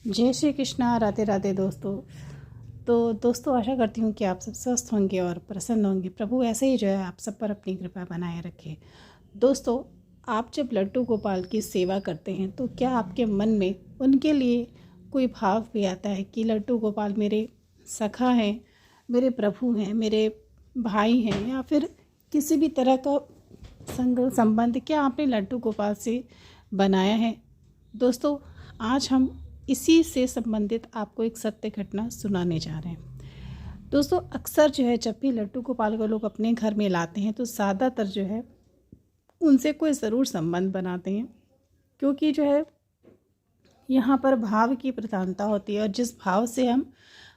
जय श्री कृष्णा। राधे राधे दोस्तों। तो दोस्तों, आशा करती हूँ कि आप सब स्वस्थ होंगे और प्रसन्न होंगे। प्रभु ऐसे ही जो है आप सब पर अपनी कृपा बनाए रखे। दोस्तों, आप जब लड्डू गोपाल की सेवा करते हैं तो क्या आपके मन में उनके लिए कोई भाव भी आता है कि लड्डू गोपाल मेरे सखा हैं, मेरे प्रभु हैं, मेरे भाई हैं, या फिर किसी भी तरह का संग संबंध क्या आपने लड्डू गोपाल से बनाया है? दोस्तों, आज हम इसी से संबंधित आपको एक सत्य घटना सुनाने जा रहे हैं। दोस्तों, अक्सर जो है जब भी लड्डू गोपाल को लोग अपने घर में लाते हैं तो ज़्यादातर जो है उनसे कोई ज़रूर संबंध बनाते हैं, क्योंकि जो है यहाँ पर भाव की प्रधानता होती है और जिस भाव से हम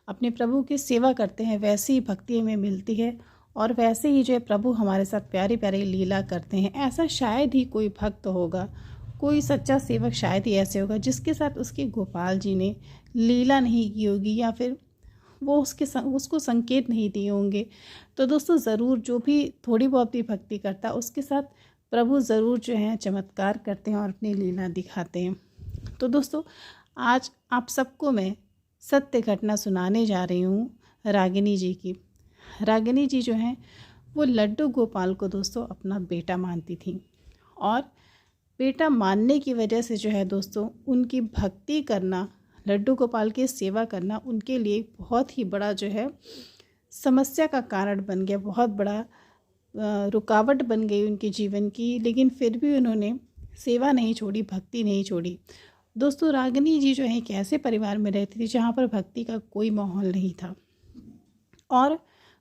अपने प्रभु की सेवा करते हैं वैसी ही भक्ति हमें मिलती है और वैसे ही जो है प्रभु हमारे साथ प्यारी प्यारी लीला करते हैं। ऐसा शायद ही कोई भक्त होगा, कोई सच्चा सेवक शायद ही ऐसे होगा जिसके साथ उसके गोपाल जी ने लीला नहीं की होगी या फिर वो उसको संकेत नहीं दिए होंगे। तो दोस्तों, ज़रूर जो भी थोड़ी बहुत भी भक्ति करता है उसके साथ प्रभु ज़रूर जो है चमत्कार करते हैं और अपनी लीला दिखाते हैं। तो दोस्तों, आज आप सबको मैं सत्य घटना सुनाने जा रही हूँ रागिनी जी की। रागिनी जी जो हैं वो लड्डू गोपाल को दोस्तों अपना बेटा मानती थी और बेटा मानने की वजह से जो है दोस्तों उनकी भक्ति करना, लड्डू गोपाल की सेवा करना उनके लिए बहुत ही बड़ा जो है समस्या का कारण बन गया, बहुत बड़ा रुकावट बन गई उनके जीवन की। लेकिन फिर भी उन्होंने सेवा नहीं छोड़ी, भक्ति नहीं छोड़ी। दोस्तों, रागिनी जी जो है एक ऐसे परिवार में रहती थी जहाँ पर भक्ति का कोई माहौल नहीं था और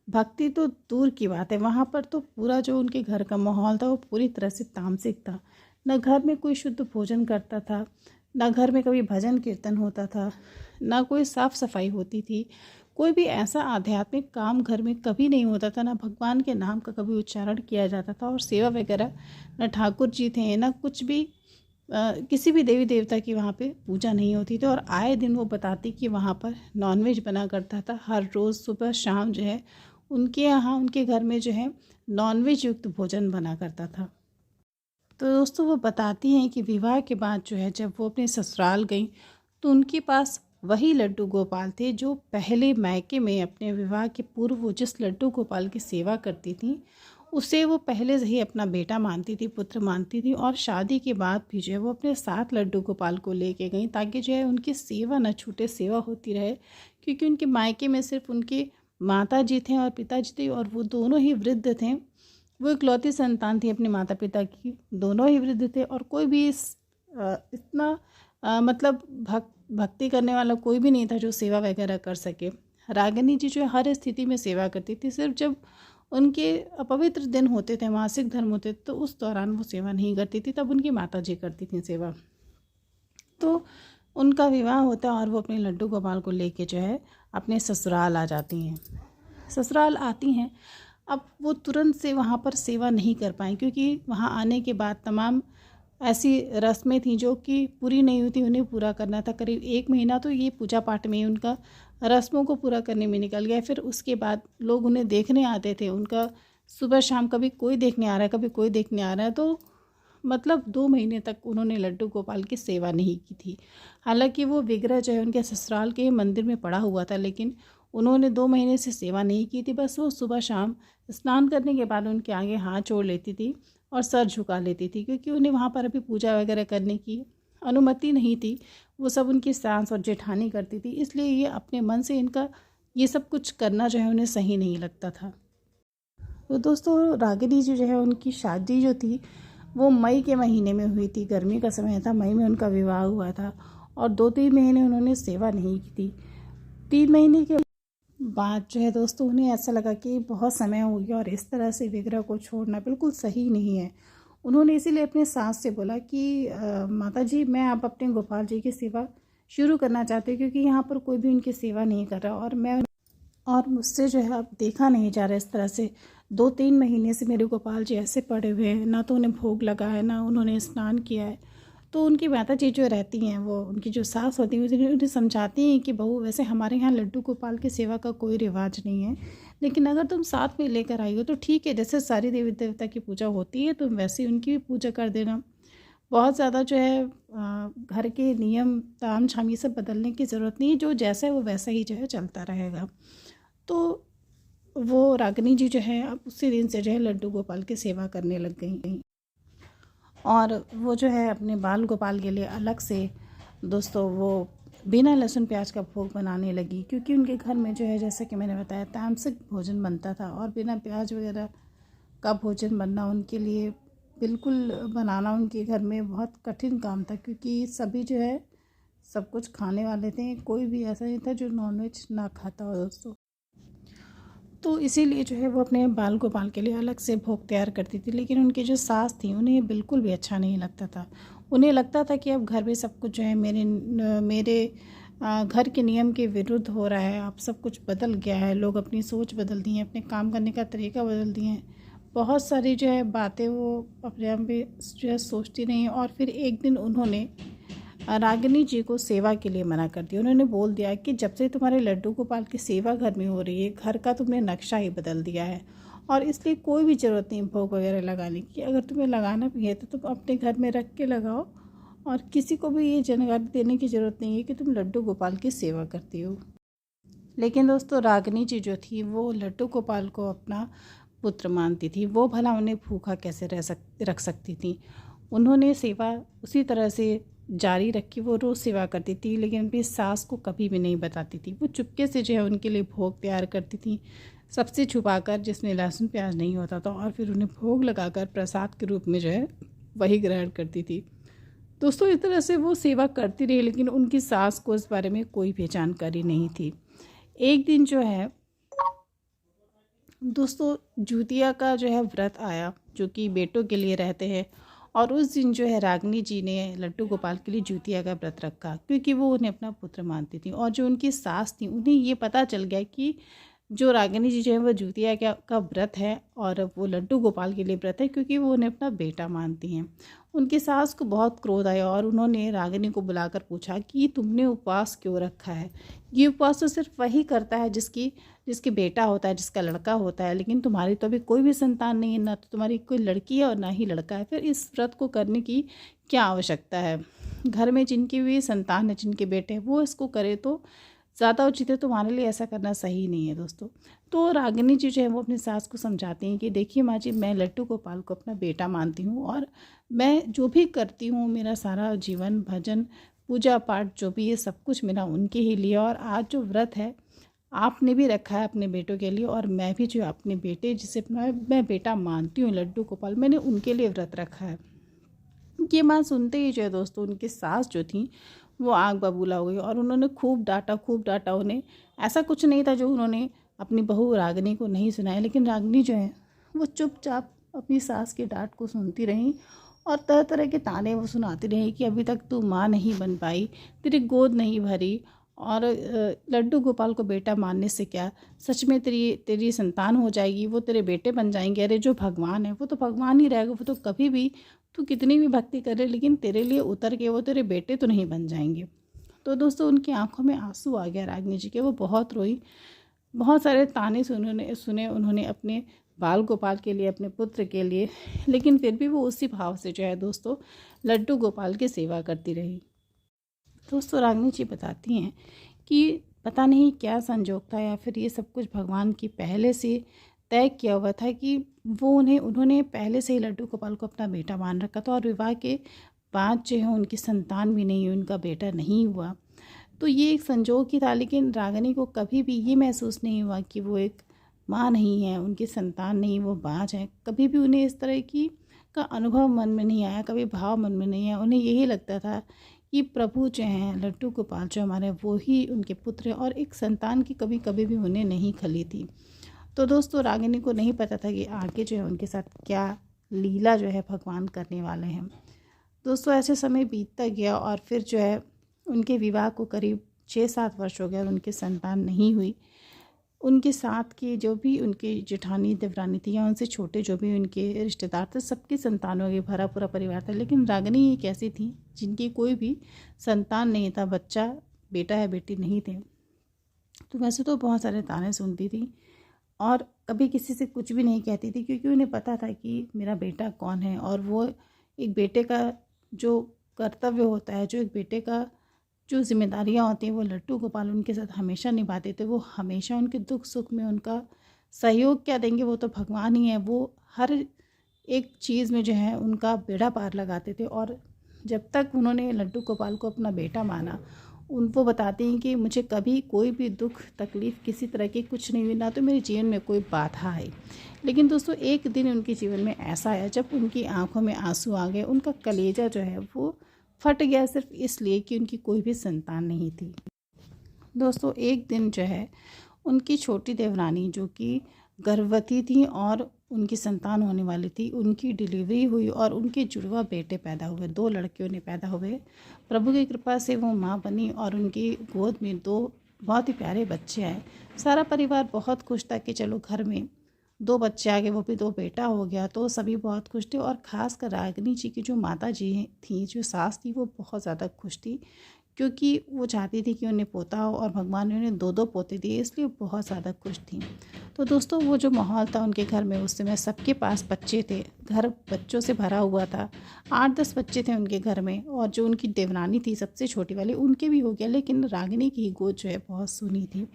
भक्ति तो दूर की बात है, वहाँ पर तो पूरा जो उनके घर का माहौल था वो पूरी तरह से तामसिक था। न घर में कोई शुद्ध भोजन करता था, न घर में कभी भजन कीर्तन होता था, न कोई साफ़ सफाई होती थी, कोई भी ऐसा आध्यात्मिक काम घर में कभी नहीं होता था, न भगवान के नाम का कभी उच्चारण किया जाता था और सेवा वगैरह न ठाकुर जी थे, न कुछ भी किसी भी देवी देवता की वहाँ पे पूजा नहीं होती थी। और आए दिन वो बताती कि वहाँ पर नॉनवेज बना करता था, हर रोज़ सुबह शाम जो है उनके यहाँ उनके घर में जो है नॉनवेज युक्त भोजन बना करता था। तो दोस्तों, वो बताती हैं कि विवाह के बाद जो है जब वो अपने ससुराल गई तो उनके पास वही लड्डू गोपाल थे जो पहले मायके में अपने विवाह के पूर्व वो जिस लड्डू गोपाल की सेवा करती थी उसे वो पहले से ही अपना बेटा मानती थी, पुत्र मानती थी। और शादी के बाद भी जो है वो अपने साथ लड्डू गोपाल को लेके गई ताकि जो है उनकी सेवा न छूटे, सेवा होती रहे। क्योंकि उनके मायके में सिर्फ उनके माता जी थे और पिताजी थे और वो दोनों ही वृद्ध थे। वो इकलौती संतान थी अपने माता पिता की, दोनों ही वृद्ध थे और कोई भी इतना मतलब भक्ति करने वाला कोई भी नहीं था जो सेवा वगैरह कर सके। रागिनी जी जो है हर स्थिति में सेवा करती थी, सिर्फ जब उनके अपवित्र दिन होते थे, मासिक धर्म होते थे, तो उस दौरान वो सेवा नहीं करती थी, तब उनकी माता जी करती थी सेवा। तो उनका विवाह होता है और वो अपने लड्डू गोपाल को लेके जो है अपने ससुराल आ जाती हैं। ससुराल आती हैं, अब वो तुरंत से वहाँ पर सेवा नहीं कर पाएँ क्योंकि वहाँ आने के बाद तमाम ऐसी रस्में थीं जो कि पूरी नहीं हुई थी, उन्हें पूरा करना था। करीब 1 महीना तो ये पूजा पाठ में ही उनका रस्मों को पूरा करने में निकल गया। फिर उसके बाद लोग उन्हें देखने आते थे, उनका सुबह शाम कभी कोई देखने आ रहा है, कभी कोई देखने आ रहा है। तो मतलब 2 महीने तक उन्होंने लड्डू गोपाल की सेवा नहीं की थी। हालांकि वो विग्रह जो है उनके ससुराल के मंदिर में पड़ा हुआ था, लेकिन उन्होंने 2 महीने से सेवा नहीं की थी। बस वो सुबह शाम स्नान करने के बाद उनके आगे हाथ जोड़ लेती थी और सर झुका लेती थी, क्योंकि उन्हें वहाँ पर अभी पूजा वगैरह करने की अनुमति नहीं थी। वो सब उनकी सास और जेठानी करती थी, इसलिए ये अपने मन से इनका ये सब कुछ करना जो है उन्हें सही नहीं लगता था। तो दोस्तों, रागिनी जी जो है उनकी शादी जो थी वो मई के महीने में हुई थी, गर्मी का समय था, मई में उनका विवाह हुआ था और 2-3 महीने उन्होंने सेवा नहीं की थी। 3 महीने के बाद जो है दोस्तों उन्हें ऐसा लगा कि बहुत समय हो गया और इस तरह से विग्रह को छोड़ना बिल्कुल सही नहीं है। उन्होंने इसीलिए अपने सास से बोला कि माता जी, मैं अब अपने गोपाल जी की सेवा शुरू करना चाहती हूँ क्योंकि यहाँ पर कोई भी उनकी सेवा नहीं कर रहा और मुझसे जो है अब देखा नहीं जा रहा इस तरह से। 2-3 महीने से मेरे गोपाल जी ऐसे पड़े हुए हैं, ना तो उन्हें भोग लगा है, ना उन्होंने स्नान किया है। तो उनकी माता जी जो रहती हैं, वो उनकी जो सास होती हैं, उन्हें समझाती हैं कि बहू, वैसे हमारे यहाँ लड्डू गोपाल की सेवा का कोई रिवाज नहीं है, लेकिन अगर तुम साथ में लेकर आई हो तो ठीक है, जैसे सारी देवी देवता की पूजा होती है तुम वैसे उनकी भी पूजा कर देना। बहुत ज़्यादा जो है घर के नियम ताम झाम ये सब बदलने की ज़रूरत नहीं है, जो जैसा है वो वैसा ही जो है चलता रहेगा। तो वो रागिनी जी जो है अब उसी दिन से जो है लड्डू गोपाल की सेवा करने लग गई, और वो जो है अपने बाल गोपाल के लिए अलग से दोस्तों वो बिना लहसुन प्याज का भोग बनाने लगी, क्योंकि उनके घर में जो है जैसा कि मैंने बताया तामसिक भोजन बनता था, और बिना प्याज वगैरह का भोजन बनना उनके लिए बिल्कुल, बनाना उनके घर में बहुत कठिन काम था, क्योंकि सभी जो है सब कुछ खाने वाले थे, कोई भी ऐसा नहीं था जो नॉनवेज ना खाता हो दोस्तों। तो इसीलिए जो है वो अपने बाल गोपाल के लिए अलग से भोग तैयार करती थी, लेकिन उनकी जो सास थी उन्हें बिल्कुल भी अच्छा नहीं लगता था। उन्हें लगता था कि अब घर में सब कुछ जो है मेरे घर के नियम के विरुद्ध हो रहा है, अब सब कुछ बदल गया है, लोग अपनी सोच बदल दी हैं, अपने काम करने का तरीका बदल दिए हैं, बहुत सारी जो है बातें वो अपने आप में जो है सोचती रहीं। और फिर एक दिन उन्होंने रागिनी जी को सेवा के लिए मना कर दिया। उन्होंने बोल दिया कि जब से तुम्हारे लड्डू गोपाल की सेवा घर में हो रही है, घर का तुमने नक्शा ही बदल दिया है, और इसलिए कोई भी ज़रूरत नहीं भोग वगैरह लगाने की। अगर तुम्हें लगाना भी है तो तुम अपने घर में रख के लगाओ, और किसी को भी ये जानकारी देने की ज़रूरत नहीं है कि तुम लड्डू गोपाल की सेवा करती हो। लेकिन दोस्तों रागिनी जी जो थी वो लड्डू गोपाल को अपना पुत्र मानती थी, वो भला उन्हें भूखा कैसे रख सकती थी। उन्होंने सेवा उसी तरह से जारी रखी, वो रोज़ सेवा करती थी, लेकिन अपनी सास को कभी भी नहीं बताती थी। वो चुपके से जो है उनके लिए भोग तैयार करती थी, सबसे छुपाकर, जिसमें लहसुन प्याज नहीं होता था, और फिर उन्हें भोग लगाकर प्रसाद के रूप में जो है वही ग्रहण करती थी। दोस्तों इस तरह से वो सेवा करती रही, लेकिन उनकी सास को इस बारे में कोई भी जानकारी नहीं थी। एक दिन जो है दोस्तों जूतिया का जो है व्रत आया, जो कि बेटों के लिए रहते हैं, और उस दिन जो है रागिनी जी ने लड्डू गोपाल के लिए जूतिया का व्रत रखा, क्योंकि वो उन्हें अपना पुत्र मानती थी। और जो उनकी सास थी उन्हें ये पता चल गया कि जो रागिनी जी जो है वो जूतिया का व्रत है, और वो लड्डू गोपाल के लिए व्रत है, क्योंकि वो उन्हें अपना बेटा मानती हैं। उनकी सास को बहुत क्रोध आया, और उन्होंने रागिनी को बुलाकर पूछा कि तुमने उपवास क्यों रखा है। ये उपवास तो सिर्फ वही करता है जिसके बेटा होता है, जिसका लड़का होता है, लेकिन तुम्हारी तो अभी कोई भी संतान नहीं है, ना तो तुम्हारी कोई लड़की है और ना ही लड़का है, फिर इस व्रत को करने की क्या आवश्यकता है। घर में जिनकी भी संतान है, जिनके बेटे हैं, वो इसको करे तो ज़्यादा उचित है, तुम्हारे लिए ऐसा करना सही नहीं है दोस्तों। तो रागिनी जी जो है वो अपनी सास को समझाती हैं कि देखिए माँ जी, मैं लड्डू गोपाल को अपना बेटा मानती हूँ, और मैं जो भी करती हूँ, मेरा सारा जीवन भजन पूजा पाठ जो भी है सब कुछ मेरा उनके ही लिए, और आज जो व्रत है आपने भी रखा है अपने बेटों के लिए, और मैं भी जो अपने बेटे जिसे अपना मैं बेटा मानती हूँ लड्डू गोपाल, मैंने उनके लिए व्रत रखा है। ये बात सुनते ही जो है दोस्तों उनकी सास जो थी वो आग बबूला हो गई, और उन्होंने खूब डांटा उन्हें। ऐसा कुछ नहीं था जो उन्होंने अपनी बहू रागिनी को नहीं सुनाया, लेकिन रागिनी जो है वो चुपचाप अपनी सास की डांट को सुनती रही, और तरह तरह के ताने वो सुनाती रही कि अभी तक तू माँ नहीं बन पाई, तेरी गोद नहीं भरी, और लड्डू गोपाल को बेटा मानने से क्या, सच में तेरी संतान हो जाएगी, वो तेरे बेटे बन जाएंगे। अरे जो भगवान है वो तो भगवान ही रहेगा, वो तो कभी भी तू कितनी भी भक्ति करे, लेकिन तेरे लिए उतर के वो तेरे बेटे तो नहीं बन जाएंगे। तो दोस्तों उनकी आंखों में आंसू आ गया रागिनी जी के, वो बहुत रोई, बहुत सारे ताने सुने उन्होंने अपने बाल गोपाल के लिए, अपने पुत्र के लिए, लेकिन फिर भी वो उसी भाव से जो है दोस्तों लड्डू गोपाल की सेवा करती रही। दोस्तों रागिनी जी बताती हैं कि पता नहीं क्या संजोग था, या फिर ये सब कुछ भगवान की पहले से तय किया हुआ था कि उन्होंने पहले से ही लड्डू गोपाल को अपना बेटा मान रखा था, और विवाह के बाद जो है उनकी संतान भी नहीं हुई, उनका बेटा नहीं हुआ। तो ये एक संजोग ही था, लेकिन रागिनी को कभी भी ये महसूस नहीं हुआ कि वो एक माँ नहीं है, उनकी संतान नहीं, वो बाँझ है। कभी भी उन्हें इस तरह की का अनुभव मन में नहीं आया, कभी भाव मन में नहीं आया। उन्हें यही लगता था कि प्रभु जो हैं लड्डू गोपाल जो हमारे, वो ही उनके पुत्र हैं, और एक संतान की कभी कभी भी उन्हें नहीं खली थी। तो दोस्तों रागिनी को नहीं पता था कि आगे जो है उनके साथ क्या लीला जो है भगवान करने वाले हैं। दोस्तों ऐसे समय बीतता गया, और फिर जो है उनके विवाह को करीब 6-7 वर्ष हो गए, और उनकी संतान नहीं हुई। उनके साथ के जो भी उनकी जेठानी देवरानी थी, या उनसे छोटे जो भी उनके रिश्तेदार थे, सबकी संतान हो गई, भरा पूरा परिवार था। लेकिन रागिनी एक ऐसी थी जिनकी कोई भी संतान नहीं था, बच्चा बेटा या बेटी नहीं थे। तो वैसे तो बहुत सारे ताने सुनती थी, और कभी किसी से कुछ भी नहीं कहती थी, क्योंकि उन्हें पता था कि मेरा बेटा कौन है, और वो एक बेटे का जो कर्तव्य होता है, जो एक बेटे का जो जिम्मेदारियाँ होती हैं, वो लड्डू गोपाल उनके साथ हमेशा निभाते थे। वो हमेशा उनके दुख सुख में उनका सहयोग क्या देंगे, वो तो भगवान ही है। वो हर एक चीज़ में जो है उनका बेड़ा पार लगाते थे। और जब तक उन्होंने लड्डू गोपाल को अपना बेटा माना, वो बताते हैं कि मुझे कभी कोई भी दुख तकलीफ़ किसी तरह की कुछ नहीं हुई, ना तो मेरे जीवन में कोई बाधा आई। लेकिन दोस्तों एक दिन उनके जीवन में ऐसा आया जब उनकी आंखों में आंसू आ गए। उनका कलेजा जो है वो फट गया, सिर्फ इसलिए कि उनकी कोई भी संतान नहीं थी। दोस्तों एक दिन जो है उनकी छोटी देवरानी जो कि गर्भवती थी और उनकी संतान होने वाली थी, उनकी डिलीवरी हुई और उनके जुड़वा बेटे पैदा हुए। 2 लड़कियों ने पैदा हुए। प्रभु की कृपा से वो माँ बनी और उनकी गोद में 2 बहुत ही प्यारे बच्चे आए। सारा परिवार बहुत खुश था कि चलो घर में 2 बच्चे आ गए, वो भी 2 बेटा हो गया, तो सभी बहुत खुश थे। और ख़ासकर रागिनी जी की जो माता जी थी, जो सास थी, वो बहुत ज़्यादा खुश थी क्योंकि वो चाहती थी कि उन्हें पोता हो और भगवान ने उन्हें 2 पोते दिए, इसलिए बहुत ज़्यादा खुश थी। तो दोस्तों वो जो माहौल था उनके घर में उस समय, सबके पास बच्चे थे, घर बच्चों से भरा हुआ था। 8-10 बच्चे थे उनके घर में। और जो उनकी देवरानी थी सबसे छोटी वाली, उनके भी हो गया, लेकिन रागिनी की गोद जो है बहुत सूनी थी।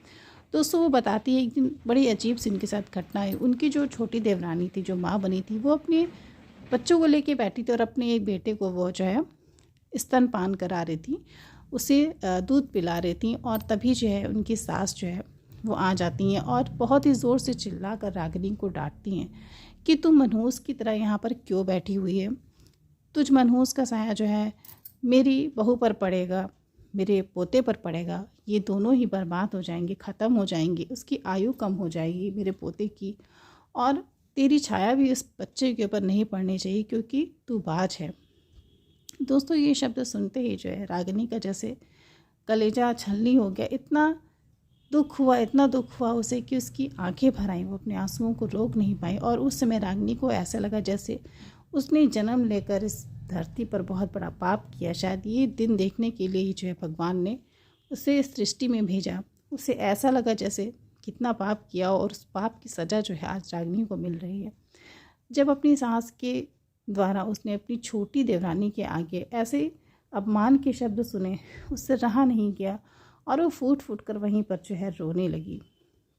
दोस्तों वो बताती है एक दिन बड़ी अजीब सी उनके साथ घटना है। उनकी जो छोटी देवरानी थी, जो माँ बनी थी, वो अपने बच्चों को लेके बैठी थी और अपने एक बेटे को वो जो है स्तनपान करा रही थी, उसे दूध पिला रही थी। और तभी जो है उनकी सास जो है वो आ जाती हैं और बहुत ही ज़ोर से चिल्ला कर रागिनी को डांटती हैं कि तुम मनहूस की तरह यहाँ पर क्यों बैठी हुई है। तुझ मनहूस का साया जो है मेरी बहू पर पड़ेगा, मेरे पोते पर पड़ेगा, ये दोनों ही बर्बाद हो जाएंगे, ख़त्म हो जाएंगे, उसकी आयु कम हो जाएगी मेरे पोते की। और तेरी छाया भी इस बच्चे के ऊपर नहीं पड़नी चाहिए क्योंकि तू बाज है। दोस्तों ये शब्द सुनते ही जो है रागिनी का जैसे कलेजा छलनी हो गया। इतना दुख हुआ उसे कि उसकी आंखें भर आईं। वो अपने आंसुओं को रोक नहीं पाई। और उस समय रागिनी को ऐसा लगा जैसे उसने जन्म लेकर इस धरती पर बहुत बड़ा पाप किया। शायद ये दिन देखने के लिए ही जो है भगवान ने उसे इस सृष्टि में भेजा। उसे ऐसा लगा जैसे कितना पाप किया और उस पाप की सज़ा जो है आज रागिनी को मिल रही है। जब अपनी सास के द्वारा उसने अपनी छोटी देवरानी के आगे ऐसे अपमान के शब्द सुने, उससे रहा नहीं गया और वो फूट फूट कर वहीं पर जो है रोने लगी।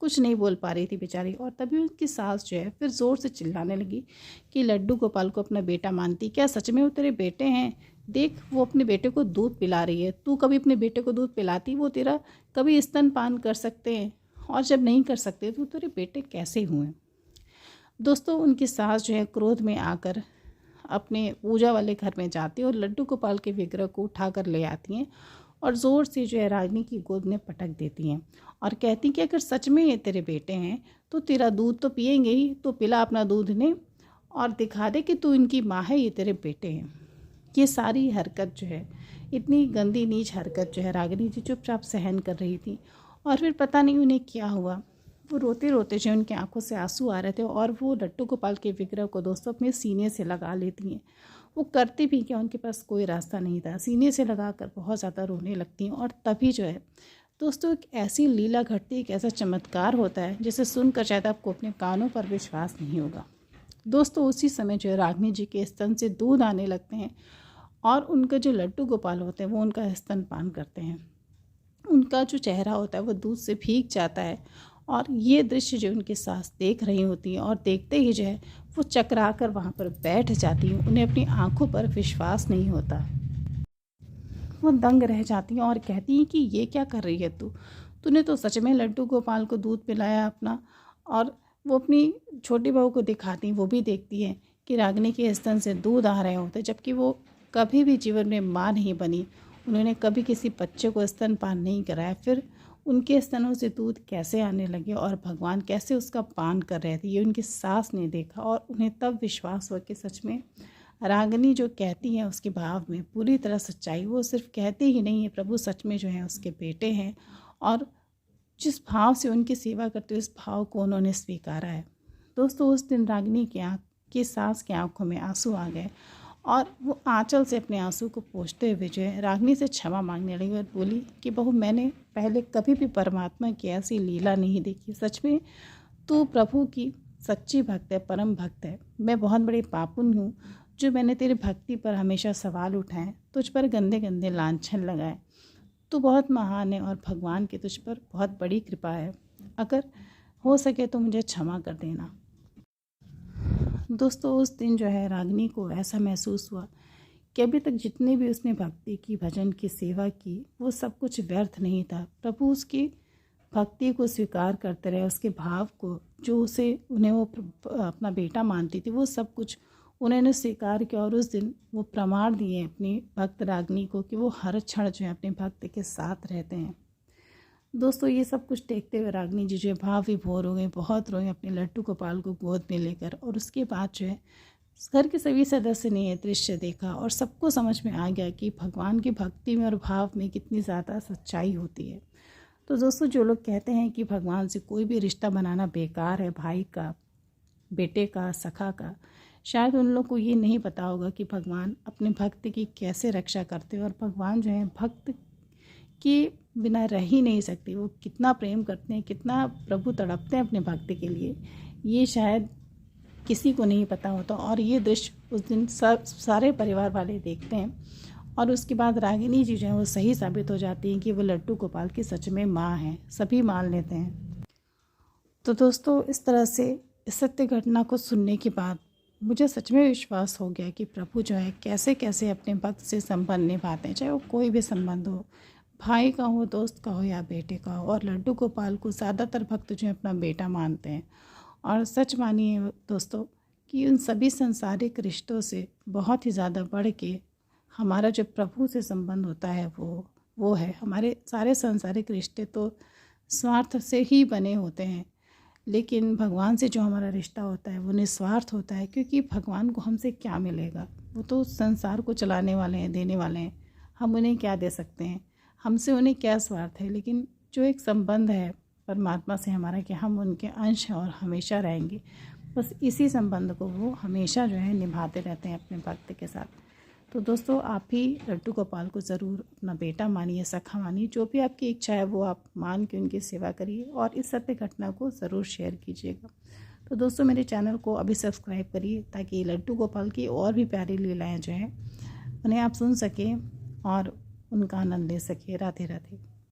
कुछ नहीं बोल पा रही थी बेचारी। और तभी उनकी सास जो है फिर ज़ोर से चिल्लाने लगी कि लड्डू गोपाल को अपना बेटा मानती, क्या सच में वो तेरे बेटे हैं? देख वो अपने बेटे को दूध पिला रही है, तू कभी अपने बेटे को दूध पिलाती? वो तेरा कभी स्तनपान कर सकते हैं, और जब नहीं कर सकते तो तेरे बेटे कैसे हुए? दोस्तों उनकी सास जो है क्रोध में आकर अपने पूजा वाले घर में जाती हैं और लड्डू गोपाल के विग्रह को उठाकर ले आती हैं और ज़ोर से जो है रागिनी की गोद में पटक देती हैं और कहती हैं कि अगर सच में ये तेरे बेटे हैं तो तेरा दूध तो पिएंगे ही, तो पिला अपना दूध इन्हें और दिखा दे कि तू इनकी माँ है, ये तेरे बेटे हैं। ये सारी हरकत जो है, इतनी गंदी नीच हरकत जो है रागिनी जी चुपचाप सहन कर रही थी। और फिर पता नहीं उन्हें क्या हुआ, वो रोते रोते जो उनकी आंखों से आंसू आ रहे थे और वो लड्डू गोपाल के विग्रह को दोस्तों अपने सीने से लगा लेती हैं। वो करती भी क्या, उनके पास कोई रास्ता नहीं था, सीने से लगा कर बहुत ज़्यादा रोने लगती हैं। और तभी जो है दोस्तों एक ऐसी लीला घटती है, एक ऐसा चमत्कार होता है जिसे सुनकर शायद आपको अपने कानों पर विश्वास नहीं होगा। दोस्तों उसी समय जो है रागिनी जी के स्तन से दूध आने लगते हैं और उनके जो लड्डू गोपाल होते हैं वो उनका स्तनपान करते हैं। उनका जो चेहरा होता है वो दूध से भीग जाता है। और ये दृश्य जो उनकी सास देख रही होती हैं और देखते ही जो है वो चकरा कर वहाँ पर बैठ जाती हैं। उन्हें अपनी आंखों पर विश्वास नहीं होता, वो दंग रह जाती हैं और कहती हैं कि ये क्या कर रही है तूने तो सच में लड्डू गोपाल को दूध पिलाया अपना। और वो अपनी छोटी बहू को दिखाती हैं, वो भी देखती हैं कि रागिनी के स्तन से दूध आ रहे होते, जबकि वो कभी भी जीवन में माँ नहीं बनी, उन्होंने कभी किसी बच्चे को स्तनपान नहीं कराया। फिर उनके स्तनों से दूध कैसे आने लगे और भगवान कैसे उसका पान कर रहे थे, ये उनकी सास ने देखा। और उन्हें तब विश्वास हुआ कि सच में रागिनी जो कहती हैं उसके भाव में पूरी तरह सच्चाई, वो सिर्फ कहते ही नहीं है, प्रभु सच में जो है उसके बेटे हैं। और जिस भाव से उनकी सेवा करते हुए इस भाव को उन्होंने स्वीकारा है। दोस्तों उस दिन रागिनी की सास की आंखों में आंसू आ गए और वो आंचल से अपने आंसू को पोंछते हुए जो है रागिनी से क्षमा मांगने लगी और बोली कि बहू मैंने पहले कभी भी परमात्मा की ऐसी लीला नहीं देखी, सच में तू प्रभु की सच्ची भक्त है, परम भक्त है। मैं बहुत बड़ी पापुन हूँ जो मैंने तेरी भक्ति पर हमेशा सवाल उठाए, तुझ पर गंदे गंदे लांछन लगाए। तू बहुत महान है और भगवान की तुझ पर बहुत बड़ी कृपा है। अगर हो सके तो मुझे क्षमा कर देना। दोस्तों, उस दिन जो है रागिनी को ऐसा महसूस हुआ कि अभी तक जितने भी उसने भक्ति की, भजन की, सेवा की, वो सब कुछ व्यर्थ नहीं था। प्रभु उसकी भक्ति को स्वीकार करते रहे, उसके भाव को, जो उन्हें वो अपना बेटा मानती थी, वो सब कुछ उन्होंने स्वीकार किया। और उस दिन वो प्रमाण दिए अपनी भक्त रागिनी को कि वो हर क्षण जो है अपने भक्त के साथ रहते हैं। दोस्तों, ये सब कुछ देखते हुए रागिनी जी जो है भाव विभोर हो गई, बहुत रोए अपने लड्डू गोपाल को गोद में लेकर। और उसके बाद जो है घर के सभी सदस्य ने ये दृश्य देखा और सबको समझ में आ गया कि भगवान की भक्ति में और भाव में कितनी ज़्यादा सच्चाई होती है। तो दोस्तों, जो लोग कहते हैं कि भगवान से कोई भी रिश्ता बनाना बेकार है, भाई का, बेटे का, सखा का, शायद उन लोग को ये नहीं पता होगा कि भगवान अपने भक्त की कैसे रक्षा करते हैं। और भगवान जो है भक्त के बिना रह ही नहीं सकते। वो कितना प्रेम करते हैं, कितना प्रभु तड़पते हैं अपने भक्त के लिए, ये शायद किसी को नहीं पता होता। और ये दृश्य उस दिन सारे परिवार वाले देखते हैं। और उसके बाद रागिनी जी जो है वो सही साबित हो जाती हैं कि वो लड्डू गोपाल की सच में माँ हैं। सभी मान लेते हैं। तो दोस्तों, इस तरह से इस सत्य घटना को सुनने के बाद मुझे सच में विश्वास हो गया कि प्रभु जो है कैसे कैसे अपने भक्त से संबंध निभाते हैं, चाहे वो कोई भी संबंध हो, भाई का हो, दोस्त का हो या बेटे का हो। और लड्डू गोपाल को ज़्यादातर भक्त जो है अपना बेटा मानते हैं। और सच मानिए दोस्तों कि उन सभी सांसारिक रिश्तों से बहुत ही ज़्यादा बढ़ के हमारा जो प्रभु से संबंध होता है वो है। हमारे सारे सांसारिक रिश्ते तो स्वार्थ से ही बने होते हैं, लेकिन भगवान से जो हमारा रिश्ता होता है वो निस्वार्थ होता है। क्योंकि भगवान को हमसे क्या मिलेगा, वो तो संसार को चलाने वाले हैं, देने वाले हैं। हम उन्हें क्या दे सकते हैं, हमसे उन्हें क्या स्वार्थ है। लेकिन जो एक संबंध है परमात्मा से हमारा कि हम उनके अंश हैं और हमेशा रहेंगे, बस इसी संबंध को वो हमेशा जो है निभाते रहते हैं अपने भक्त के साथ। तो दोस्तों, आप भी लड्डू गोपाल को ज़रूर अपना बेटा मानिए, सखा मानिए। जो भी आपकी इच्छा है वो आप मान के उनकी सेवा करिए और इस सत्य घटना को ज़रूर शेयर कीजिएगा। तो दोस्तों, मेरे चैनल को अभी सब्सक्राइब करिए ताकि लड्डू गोपाल की और भी प्यारी लीलाएँ जो हैं उन्हें आप सुन सकें और उनका आनंद ले सकें। राधे राधे।